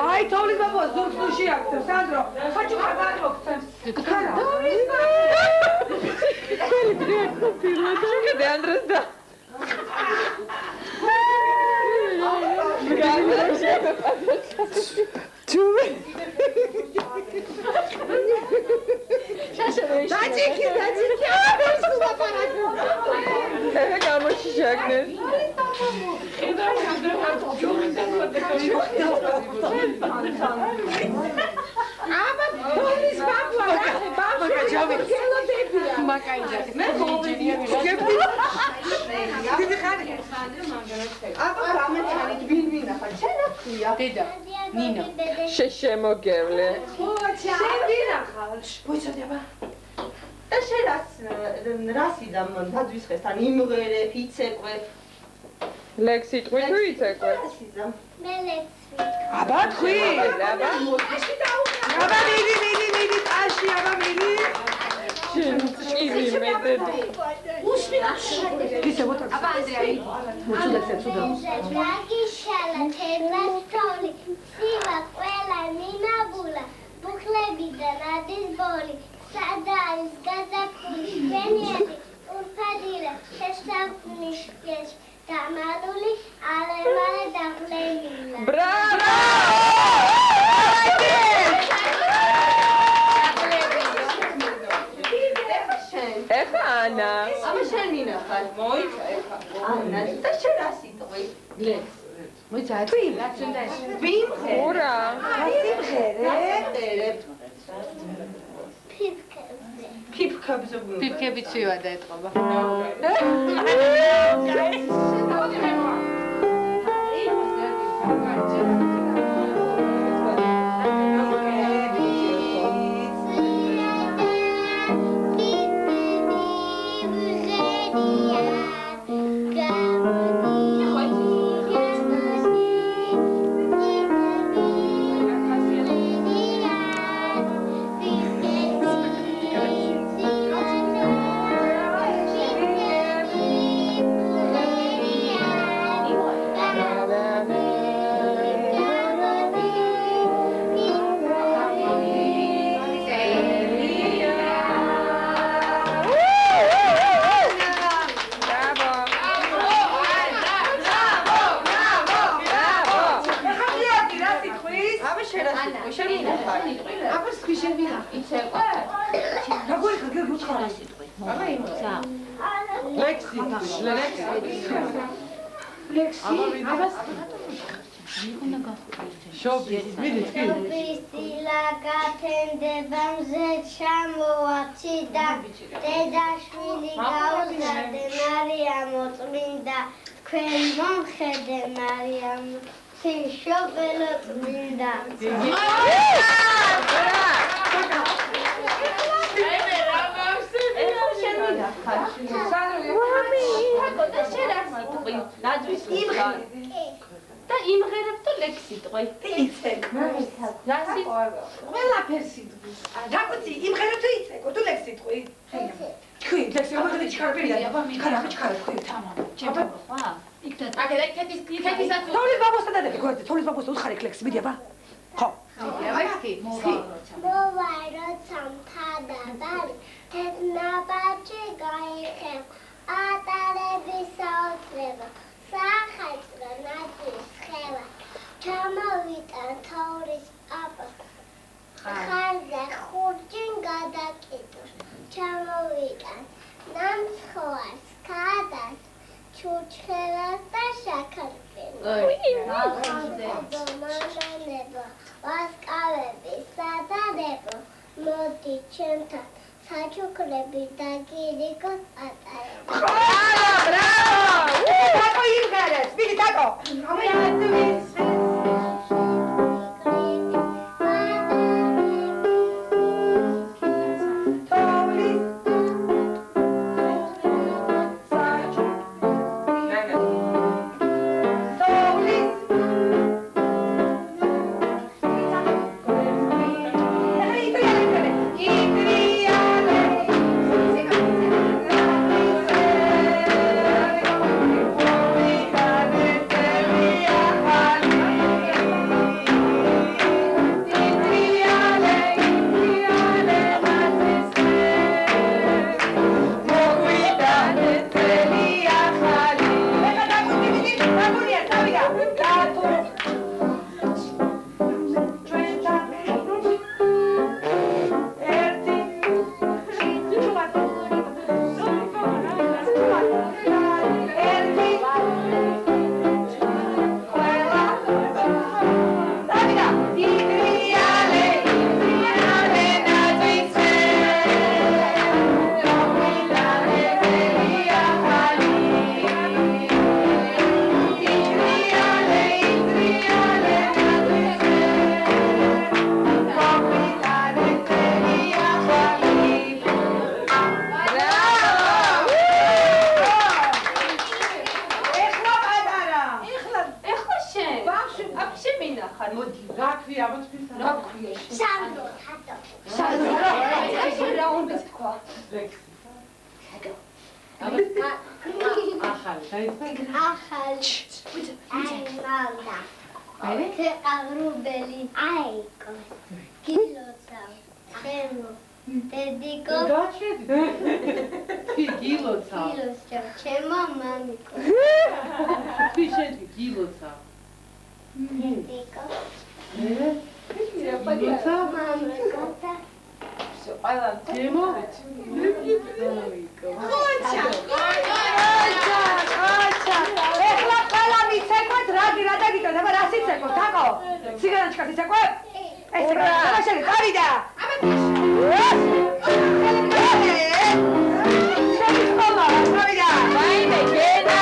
Ai, თოვლის ბაბუა, ზურგს თუ შეაქცევ, სანდრო, ხაჭუ ხარ მოხცევ. თოვლის ბაბუა. Quel greco pirata. Che de Andres da. Deda, Nina. Შეშემოგევლე. რასიდან დაძვისხესთან იმღერე, ფიცეკვე. ლექსი თქვი თუ იცეკვე? მე ლექსი. აბა თქვი? აბა მიდი, ტაში, აბა მიდი. ჭირი მეტები. ისე მოთაკ. აბა ანდრეა. მოცუდა. რაგიშალა თერმასტოლი, სივა ყველა მინაბულა, ბუხლებიდან ადის ბოლი, სადა არის გაზაფხული, ბენიადი, ურფადილა, შესაქმნის დამალული ალემარე დაღლენილა. ბრavo! ეხა ანა. აბა შენ მინახარ. მოიცა ეხა. ანა და შენ რა სიტყვი? ლექს. მოიცა თვი რაც უნდა ეს. ბიმხე. ურა. ფიფქებზე. ფიფქებიც ვივადა ეთყობა. Priscila გათენდება მზე ჩამოაჩი და დედაშვილი გაუზარდე მარიამ მოწმინდა თქვენ მომხედე მარიამ შობელო წმინდა და იმღერებ და ლექსიტყვი. იცეკ. რა სიტყვი? ყველაფერს იტყვი. რაკუცი, იმღერებ თუ იცეკ, თუ ლექსი იტყვი. თქვი, ლექსი როგორ ჩქარბია? ხარა, ჩქარა თქვი. თამამ. ჭება ხა? იქ და აკედა ქეთისაც თოლის ბაბოსთან დადები, გოდი, თოლის ბაბოს უთხარი ლექსი, მიდი აბა. ხო. მოვაირო სამთადაბარი თეთნაბაჭი გაიხევ ატარების საოცრება სახაჭრო ნაძვის ხევა ჩამოვიტან თოვლის აპა ხარზე ხურჯინ გადაკიდო ჩამოვიტან ნამსხოას ქადას ჩურჩხელას და შაქარბენო ვასკავები სადარებო მოდი ჩემთან საჩუქრები დაგირიგოთ ატარებ ბრავო! დაკო იმღერებს, მიდი დაკო. დედიკო გილოცა გილოსჯა ჩემო მამიკო ფიშეთი გილოცა დედიკო გილოცა მამიკო და ჩემო ეხლა ყველა მიცეკვეთ რა დაგიწევთ აბა რა სიცეკვეთ თაკო ციგანაჩკას იცეკვეთ ეს რა შეგე გავიდა ვაიმე, გენა,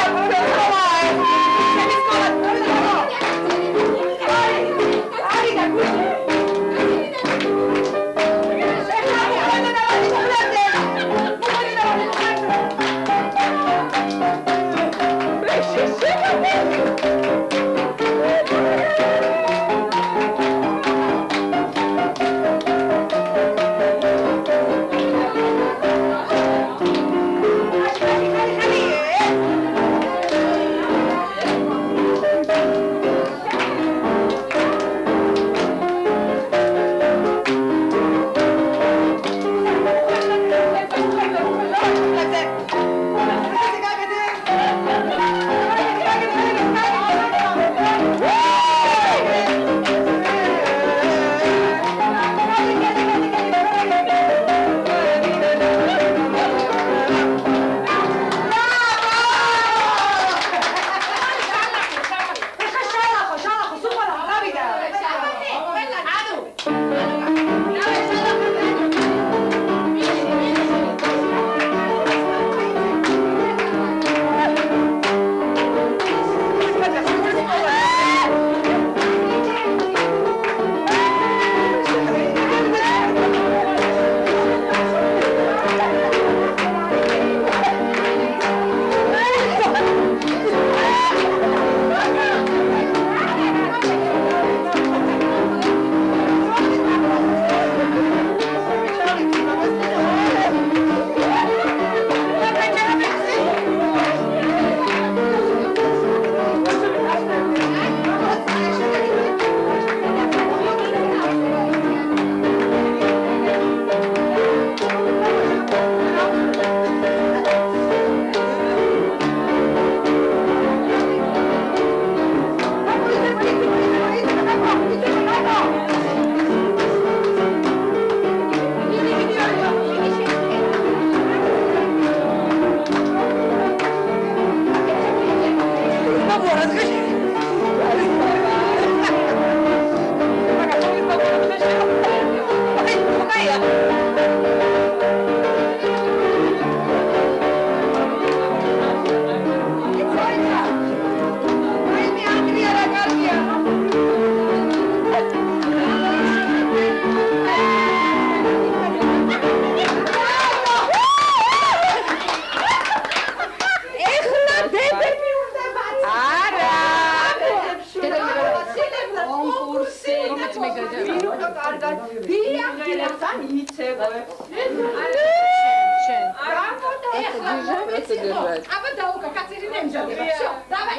აბა დაუკა კაცერი ნემჟადება. всё, давай.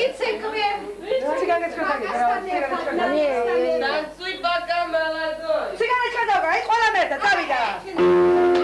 იცეკვე. ციგანეჩკა Танцуй пока молодой. ციგანეჩკა დაუკა, აი ყველა მერდა, წავიდა.